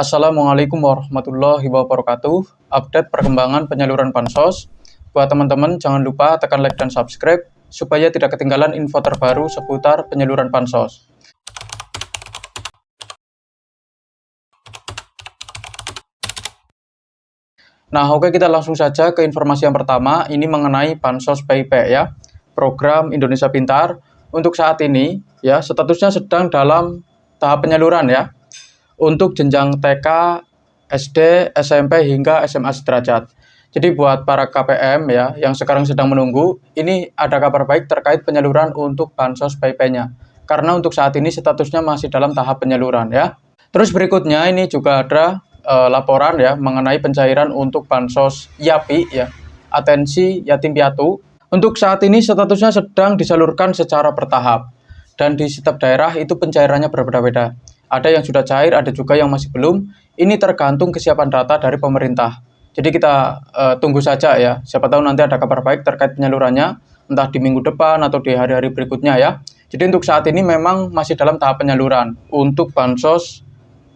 Assalamualaikum warahmatullahi wabarakatuh. Update perkembangan penyaluran bansos. Buat teman-teman, jangan lupa tekan like dan subscribe supaya tidak ketinggalan info terbaru seputar penyaluran bansos. Nah, oke, kita langsung saja ke informasi yang pertama. Ini mengenai Bansos PIP ya, program Indonesia Pintar. Untuk saat ini ya, statusnya sedang dalam tahap penyaluran ya. Untuk jenjang TK, SD, SMP hingga SMA sederajat. Jadi buat para KPM ya yang sekarang sedang menunggu, ini ada kabar baik terkait penyaluran untuk Bansos PIP-nya. Karena untuk saat ini statusnya masih dalam tahap penyaluran ya. Terus berikutnya ini juga ada laporan ya mengenai pencairan untuk Bansos YAPI ya, atensi yatim piatu. Untuk saat ini statusnya sedang disalurkan secara bertahap dan di setiap daerah itu pencairannya berbeda-beda. Ada yang sudah cair, ada juga yang masih belum. Ini tergantung kesiapan data dari pemerintah. Jadi kita tunggu saja ya. Siapa tahu nanti ada kabar baik terkait penyalurannya, entah di minggu depan atau di hari-hari berikutnya ya. Jadi untuk saat ini memang masih dalam tahap penyaluran untuk Bansos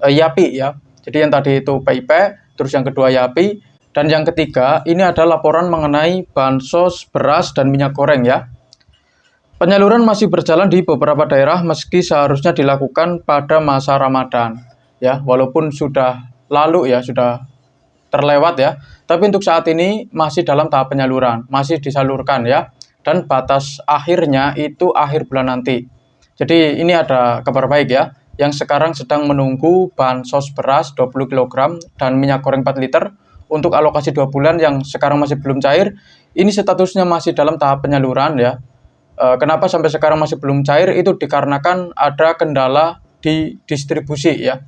YAPI ya. Jadi yang tadi itu PIP, terus yang kedua YAPI, dan yang ketiga ini ada laporan mengenai Bansos beras dan minyak goreng ya. Penyaluran masih berjalan di beberapa daerah meski seharusnya dilakukan pada masa Ramadan ya, walaupun sudah lalu ya, sudah terlewat ya. Tapi untuk saat ini masih dalam tahap penyaluran, masih disalurkan ya. Dan batas akhirnya itu akhir bulan nanti. Jadi ini ada kabar baik ya, yang sekarang sedang menunggu Bansos beras 20 kg dan minyak goreng 4 liter untuk alokasi 2 bulan yang sekarang masih belum cair. Ini statusnya masih dalam tahap penyaluran ya. Kenapa sampai sekarang masih belum cair? Itu dikarenakan ada kendala di distribusi ya.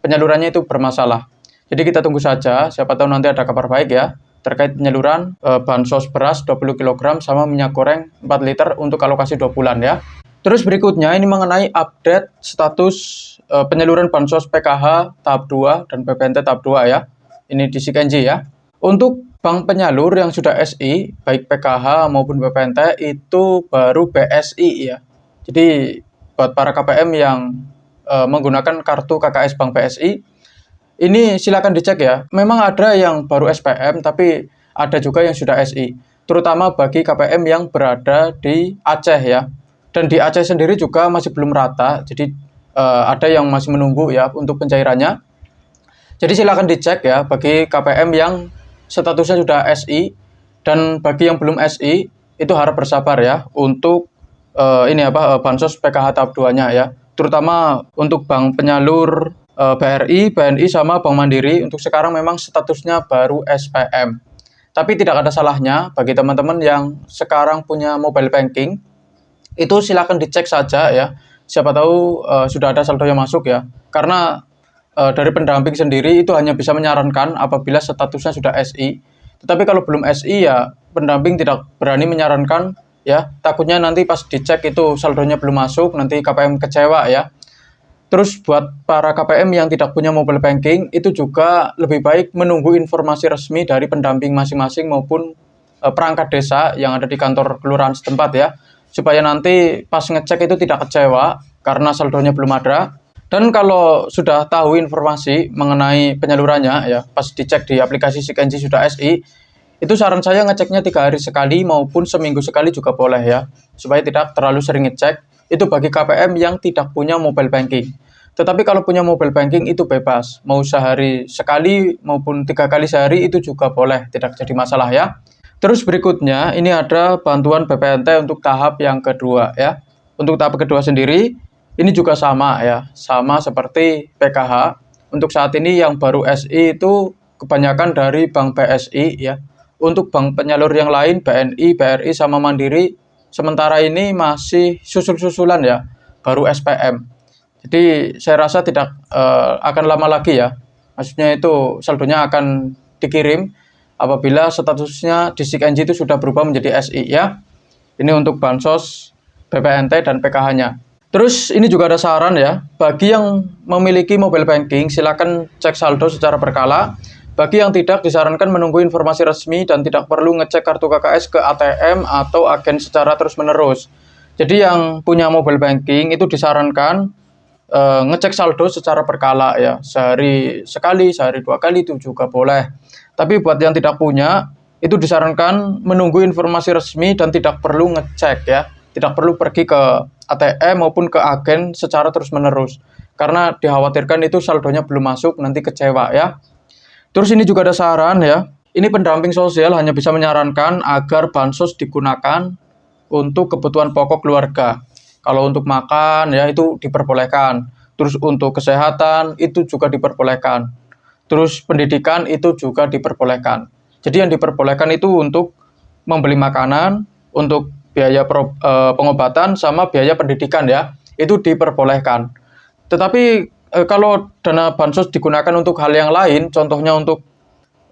Penyalurannya itu bermasalah. Jadi kita tunggu saja, siapa tahu nanti ada kabar baik ya terkait penyaluran Bansos beras 20 kg sama minyak goreng 4 liter untuk alokasi 2 bulan ya. Terus berikutnya ini mengenai update status penyaluran Bansos PKH tahap 2 dan BPNT tahap 2 ya. Ini di Sikenji ya. Untuk bank penyalur yang sudah SI, baik PKH maupun BPNT itu baru BSI ya. Jadi buat para KPM yang menggunakan kartu KKS Bank BSI, ini silakan dicek ya. Memang ada yang baru SPM, tapi ada juga yang sudah SI. Terutama bagi KPM yang berada di Aceh ya. Dan di Aceh sendiri juga masih belum rata, jadi ada yang masih menunggu ya untuk pencairannya. Jadi silakan dicek ya bagi KPM yang statusnya sudah SI, dan bagi yang belum SI itu harap bersabar ya untuk Bansos PKH tahap 2-nya ya. Terutama untuk bank penyalur BRI, BNI sama Bank Mandiri untuk sekarang memang statusnya baru SPM. Tapi tidak ada salahnya bagi teman-teman yang sekarang punya mobile banking, itu silakan dicek saja ya. Siapa tahu sudah ada saldo yang masuk ya. Karena dari pendamping sendiri itu hanya bisa menyarankan apabila statusnya sudah SI. Tetapi kalau belum SI ya pendamping tidak berani menyarankan ya. Takutnya nanti pas dicek itu saldonya belum masuk, nanti KPM kecewa ya. Terus buat para KPM yang tidak punya mobile banking itu juga lebih baik menunggu informasi resmi dari pendamping masing-masing maupun perangkat desa yang ada di kantor kelurahan setempat ya. Supaya nanti pas ngecek itu tidak kecewa karena saldonya belum ada. Dan kalau sudah tahu informasi mengenai penyalurannya ya, pas dicek di aplikasi Sikenji sudah SI, itu saran saya ngeceknya 3 hari sekali maupun seminggu sekali juga boleh ya, supaya tidak terlalu sering ngecek. Itu bagi KPM yang tidak punya mobile banking. Tetapi kalau punya mobile banking itu bebas, mau sehari sekali maupun 3 kali sehari itu juga boleh, tidak jadi masalah ya. Terus berikutnya ini ada bantuan BPNT untuk tahap yang kedua ya. Untuk tahap kedua sendiri ini juga sama ya, sama seperti PKH. Untuk saat ini yang baru SI itu kebanyakan dari Bank BSI ya. Untuk bank penyalur yang lain BNI, BRI sama Mandiri sementara ini masih susul-susulan ya, baru SPM. Jadi saya rasa tidak akan lama lagi ya. Maksudnya itu saldonya akan dikirim apabila statusnya di Sikenji itu sudah berubah menjadi SI ya. Ini untuk Bansos, BPNT dan PKH-nya. Terus ini juga ada saran ya, bagi yang memiliki mobile banking silakan cek saldo secara berkala. Bagi yang tidak disarankan menunggu informasi resmi dan tidak perlu ngecek kartu KKS ke ATM atau agen secara terus-menerus. Jadi yang punya mobile banking itu disarankan ngecek saldo secara berkala ya, sehari sekali, sehari 2 kali itu juga boleh. Tapi buat yang tidak punya, itu disarankan menunggu informasi resmi dan tidak perlu ngecek ya, tidak perlu pergi ke ATM maupun ke agen secara terus-menerus. Karena dikhawatirkan itu saldonya belum masuk, nanti kecewa ya. Terus ini juga ada saran ya, ini pendamping sosial hanya bisa menyarankan agar bansos digunakan untuk kebutuhan pokok keluarga. Kalau untuk makan ya itu diperbolehkan. Terus untuk kesehatan itu juga diperbolehkan. Terus pendidikan itu juga diperbolehkan. Jadi yang diperbolehkan itu untuk membeli makanan, untuk biaya pengobatan sama biaya pendidikan ya. Itu diperbolehkan. Tetapi kalau dana bansos digunakan untuk hal yang lain, contohnya untuk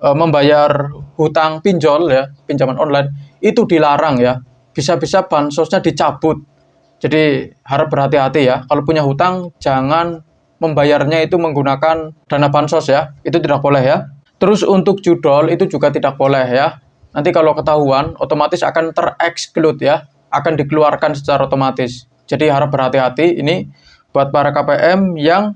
membayar hutang pinjol ya, pinjaman online, itu dilarang ya. Bisa-bisa bansosnya dicabut. Jadi harap berhati-hati ya. Kalau punya hutang jangan membayarnya itu menggunakan dana bansos ya. Itu tidak boleh ya. Terus untuk judol itu juga tidak boleh ya. Nanti kalau ketahuan otomatis akan tereksklut ya. Akan dikeluarkan secara otomatis. Jadi harap berhati-hati ini buat para KPM yang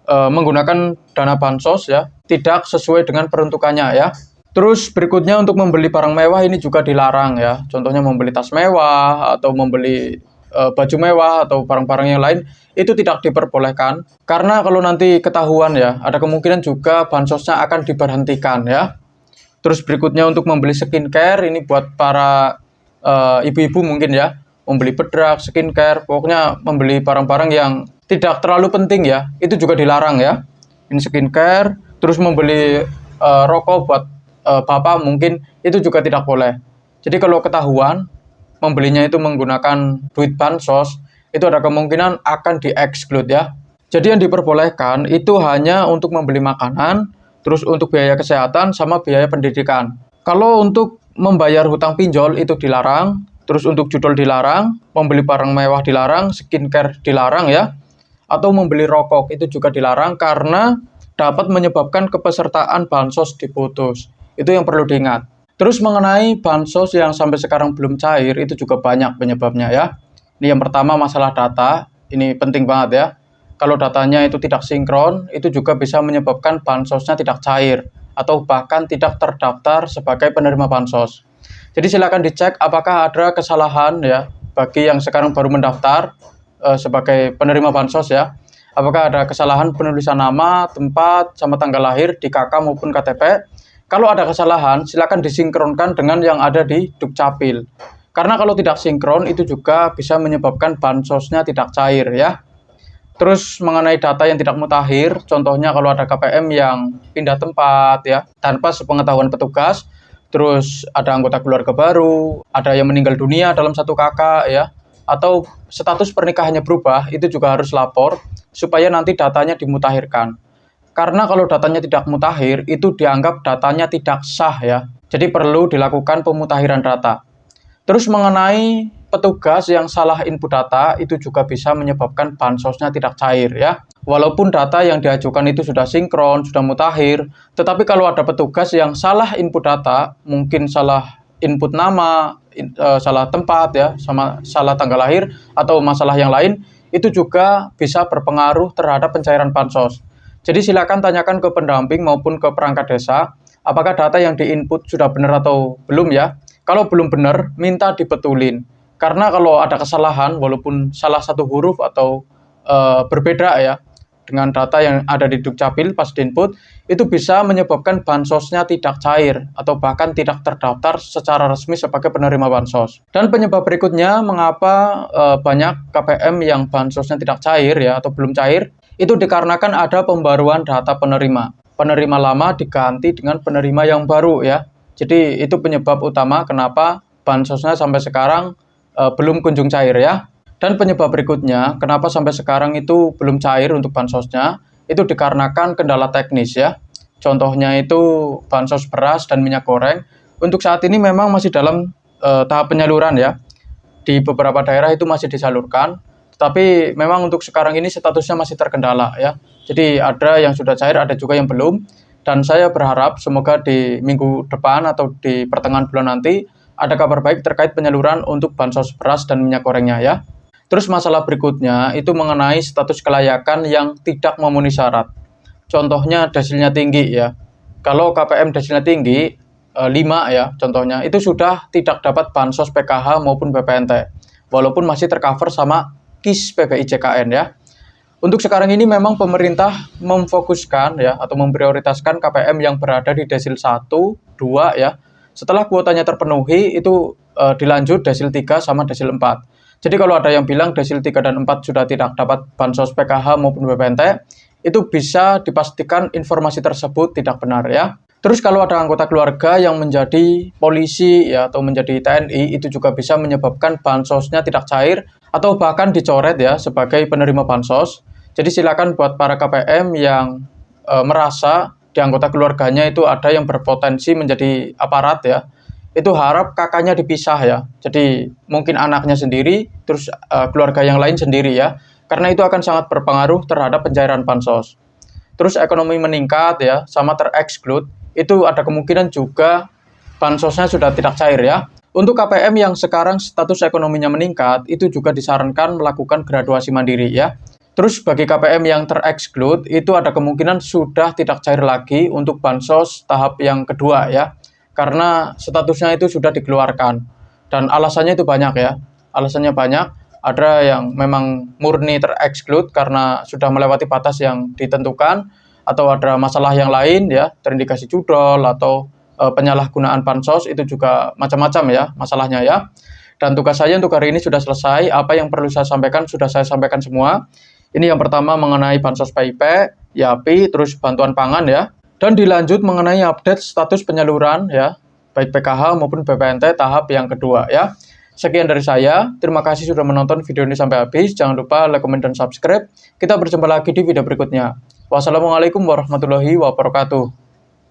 menggunakan dana bansos ya. Tidak sesuai dengan peruntukannya ya. Terus berikutnya untuk membeli barang mewah ini juga dilarang ya. Contohnya membeli tas mewah atau membeli baju mewah atau barang-barang yang lain itu tidak diperbolehkan karena kalau nanti ketahuan ya ada kemungkinan juga bansosnya akan diberhentikan ya. Terus berikutnya untuk membeli skincare ini buat para ibu-ibu mungkin ya, membeli bedak, skincare, pokoknya membeli barang-barang yang tidak terlalu penting ya, itu juga dilarang ya. Ini skincare, terus membeli rokok buat bapak mungkin itu juga tidak boleh. Jadi kalau ketahuan membelinya itu menggunakan duit bansos, itu ada kemungkinan akan dieksklud ya. Jadi yang diperbolehkan itu hanya untuk membeli makanan, terus untuk biaya kesehatan sama biaya pendidikan. Kalau untuk membayar hutang pinjol itu dilarang, terus untuk judol dilarang, membeli barang mewah dilarang, skincare dilarang ya, atau membeli rokok itu juga dilarang karena dapat menyebabkan kepesertaan bansos diputus. Itu yang perlu diingat. Terus mengenai bansos yang sampai sekarang belum cair, itu juga banyak penyebabnya ya. Ini yang pertama masalah data, ini penting banget ya. Kalau datanya itu tidak sinkron, itu juga bisa menyebabkan bansosnya tidak cair, atau bahkan tidak terdaftar sebagai penerima bansos. Jadi silakan dicek apakah ada kesalahan ya, bagi yang sekarang baru mendaftar sebagai penerima bansos ya. Apakah ada kesalahan penulisan nama, tempat, sama tanggal lahir di KK maupun KTP. Kalau ada kesalahan, silakan disinkronkan dengan yang ada di Dukcapil. Karena kalau tidak sinkron, itu juga bisa menyebabkan bansosnya tidak cair ya. Terus mengenai data yang tidak mutakhir, contohnya kalau ada KPM yang pindah tempat ya, tanpa sepengetahuan petugas, terus ada anggota keluarga baru, ada yang meninggal dunia dalam satu kakak ya, atau status pernikahannya berubah, itu juga harus lapor, supaya nanti datanya dimutakhirkan. Karena kalau datanya tidak mutakhir, itu dianggap datanya tidak sah ya. Jadi perlu dilakukan pemutakhiran data. Terus mengenai petugas yang salah input data, itu juga bisa menyebabkan bansosnya tidak cair ya. Walaupun data yang diajukan itu sudah sinkron, sudah mutakhir, tetapi kalau ada petugas yang salah input data, mungkin salah input nama, salah tempat ya, sama salah tanggal lahir, atau masalah yang lain, itu juga bisa berpengaruh terhadap pencairan bansos. Jadi silakan tanyakan ke pendamping maupun ke perangkat desa, apakah data yang diinput sudah benar atau belum ya. Kalau belum benar, minta dibetulin. Karena kalau ada kesalahan, walaupun salah satu huruf atau berbeda ya, dengan data yang ada di Dukcapil pas diinput, itu bisa menyebabkan bansosnya tidak cair, atau bahkan tidak terdaftar secara resmi sebagai penerima bansos. Dan penyebab berikutnya, mengapa banyak KPM yang bansosnya tidak cair ya, atau belum cair, itu dikarenakan ada pembaruan data penerima. Penerima lama diganti dengan penerima yang baru ya. Jadi itu penyebab utama kenapa bansosnya sampai sekarang belum kunjung cair ya. Dan penyebab berikutnya kenapa sampai sekarang itu belum cair untuk bansosnya, itu dikarenakan kendala teknis ya. Contohnya itu bansos beras dan minyak goreng. Untuk saat ini memang masih dalam tahap penyaluran ya. Di beberapa daerah itu masih disalurkan. Tapi memang untuk sekarang ini statusnya masih terkendala ya. Jadi ada yang sudah cair, ada juga yang belum. Dan saya berharap semoga di minggu depan atau di pertengahan bulan nanti ada kabar baik terkait penyaluran untuk bansos beras dan minyak gorengnya ya. Terus masalah berikutnya itu mengenai status kelayakan yang tidak memenuhi syarat. Contohnya desilnya tinggi ya. Kalau KPM desilnya tinggi 5 ya contohnya, itu sudah tidak dapat bansos PKH maupun BPNT. Walaupun masih tercover sama KIS PBI JKN ya. Untuk sekarang ini memang pemerintah memfokuskan ya atau memprioritaskan KPM yang berada di desil 1, 2 ya. Setelah kuotanya terpenuhi itu dilanjut desil 3 sama desil 4. Jadi kalau ada yang bilang desil 3 dan 4 sudah tidak dapat bansos PKH maupun BPNT, itu bisa dipastikan informasi tersebut tidak benar ya. Terus kalau ada anggota keluarga yang menjadi polisi ya atau menjadi TNI, itu juga bisa menyebabkan bansosnya tidak cair atau bahkan dicoret ya sebagai penerima bansos. Jadi silakan buat para KPM yang merasa di anggota keluarganya itu ada yang berpotensi menjadi aparat ya, itu harap kakaknya dipisah ya. Jadi mungkin anaknya sendiri, terus keluarga yang lain sendiri ya. Karena itu akan sangat berpengaruh terhadap pencairan bansos. Terus ekonomi meningkat ya, sama ter-exclude, itu ada kemungkinan juga bansosnya sudah tidak cair ya. Untuk KPM yang sekarang status ekonominya meningkat, itu juga disarankan melakukan graduasi mandiri ya. Terus bagi KPM yang ter-exclude, itu ada kemungkinan sudah tidak cair lagi untuk bansos tahap yang kedua ya. Karena statusnya itu sudah dikeluarkan. Dan alasannya itu banyak ya. Alasannya banyak. Ada yang memang murni ter-exclude karena sudah melewati batas yang ditentukan. Atau ada masalah yang lain ya. Terindikasi cudol atau penyalahgunaan bansos. Itu juga macam-macam ya masalahnya ya. Dan tugas saya untuk hari ini sudah selesai. Apa yang perlu saya sampaikan sudah saya sampaikan semua. Ini yang pertama mengenai bansos PIP, YAPI, terus bantuan pangan ya. Dan dilanjut mengenai update status penyaluran ya, baik PKH maupun BPNT tahap yang kedua ya. Sekian dari saya, terima kasih sudah menonton video ini sampai habis. Jangan lupa like, comment, dan subscribe. Kita berjumpa lagi di video berikutnya. Wassalamualaikum warahmatullahi wabarakatuh.